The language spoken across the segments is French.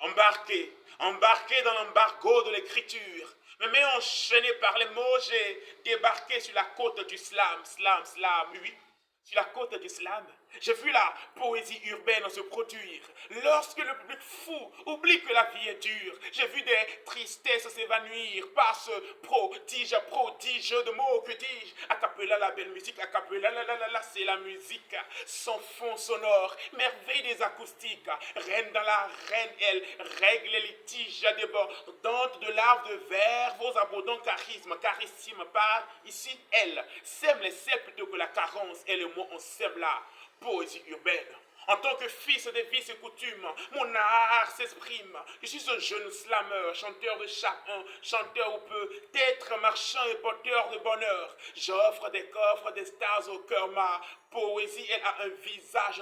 embarqué dans l'embargo de l'écriture. Mais enchaîné par les mots, j'ai débarqué sur la côte du slam, oui, sur la côte du slam. J'ai vu la poésie urbaine se produire. Lorsque le public fou oublie que la vie est dure, j'ai vu des tristesses s'évanouir par ce prodige de mots, que dis-je? A cappella la belle musique, a cappella c'est la musique. Son fond sonore, merveille des acoustiques. Reine dans la reine, elle règle les litiges débordantes de larves de verre, vos abondants charismes, carissime par ici, elle sème les sels plutôt que la carence, et le mot on sème là. Poésie urbaine. En tant que fils des vices et coutumes, mon art s'exprime. Je suis un jeune slameur, chanteur de chacun, chanteur ou peut-être marchand et porteur de bonheur. J'offre des coffres, des stars au cœur. Ma poésie, elle a un visage.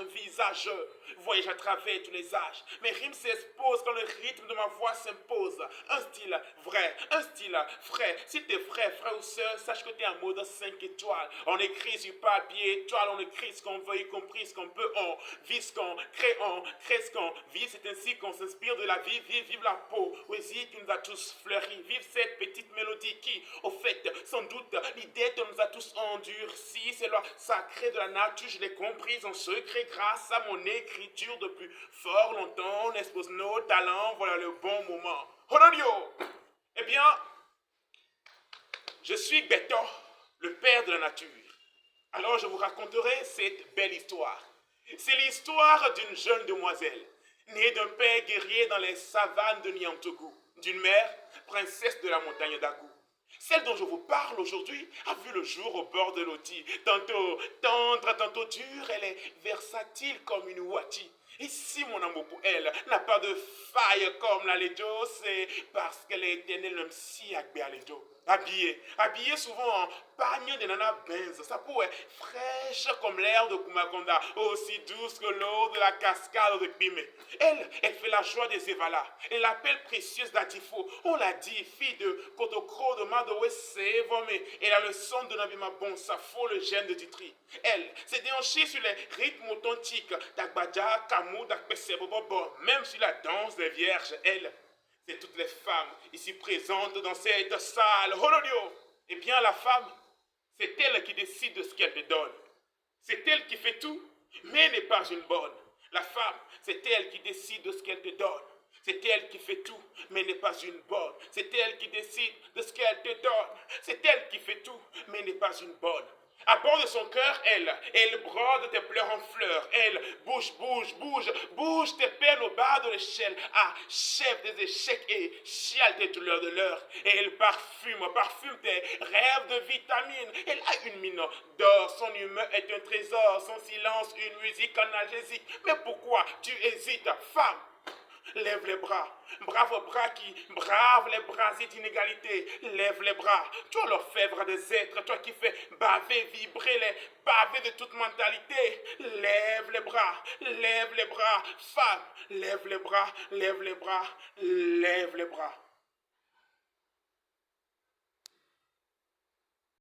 Voyage à travers tous les âges. Mes rimes s'exposent quand le rythme de ma voix s'impose. Un style vrai, un style frais. Si t'es frère ou sœur, sache que t'es en mode 5 étoiles. On écrit sur papier étoile, on écrit ce qu'on veut, y compris ce qu'on peut, on vit ce qu'on crée ce qu'on vit. C'est ainsi qu'on s'inspire de la vie, vive la poésie qui nous a tous fleuri. Vive cette petite mélodie qui, au fait, sans doute, l'idée nous a tous endurcis. C'est loi sacrée de la nature, je l'ai comprise en secret grâce à mon écriture depuis fort longtemps. On expose nos talents, voilà le bon moment. Honorio! Eh bien, je suis Beto, le père de la nature. Alors je vous raconterai cette belle histoire. C'est l'histoire d'une jeune demoiselle, née d'un père guerrier dans les savanes de Niantougou, d'une mère, princesse de la montagne d'Agou. Celle dont je vous parle aujourd'hui a vu le jour au bord de l'Oti. Tantôt tendre, tantôt dure, elle est versatile comme une ouati. Et si mon amour pour elle n'a pas de faille comme la Ledo, c'est parce qu'elle est éternelle même si Agbe Aledo. Habillée souvent en pagne de nana benz. Sa peau est fraîche comme l'air de Kumakonda, aussi douce que l'eau de la cascade de Pime. Elle fait la joie des Evala. Elle l'appelle précieuse d'Atifo. On l'a dit, fille de Kotokro de Madowe Sevome. Elle a le son de Nabima Bon Safo, le gène de Ditri. Elle s'est déhanchée sur les rythmes authentiques d'Agbadja, Kamou, d'Akpesebobo, même sur la danse des vierges. Elle, c'est toutes les femmes ici présentes dans cette salle. Holodio! Eh bien, la femme, c'est elle qui décide de ce qu'elle te donne. C'est elle qui fait tout, mais n'est pas une bonne. La femme, c'est elle qui décide de ce qu'elle te donne. C'est elle qui fait tout, mais n'est pas une bonne. C'est elle qui décide de ce qu'elle te donne. C'est elle qui fait tout, mais n'est pas une bonne. À bord de son cœur, elle brode tes pleurs en fleurs. Elle bouge tes peines au bas de l'échelle. Achève des échecs et chiale tes douleurs de l'heure. Et elle parfume tes rêves de vitamines. Elle a une mine d'or, son humeur est un trésor. Son silence, une musique analgésique. Mais pourquoi tu hésites, femme? Lève les bras, brave bras qui brave les brasiers d'inégalité. Lève les bras, toi l'orfèvre des êtres, toi qui fais baver, vibrer les pavés de toute mentalité. Lève les bras, femme, lève les bras, lève les bras, lève les bras.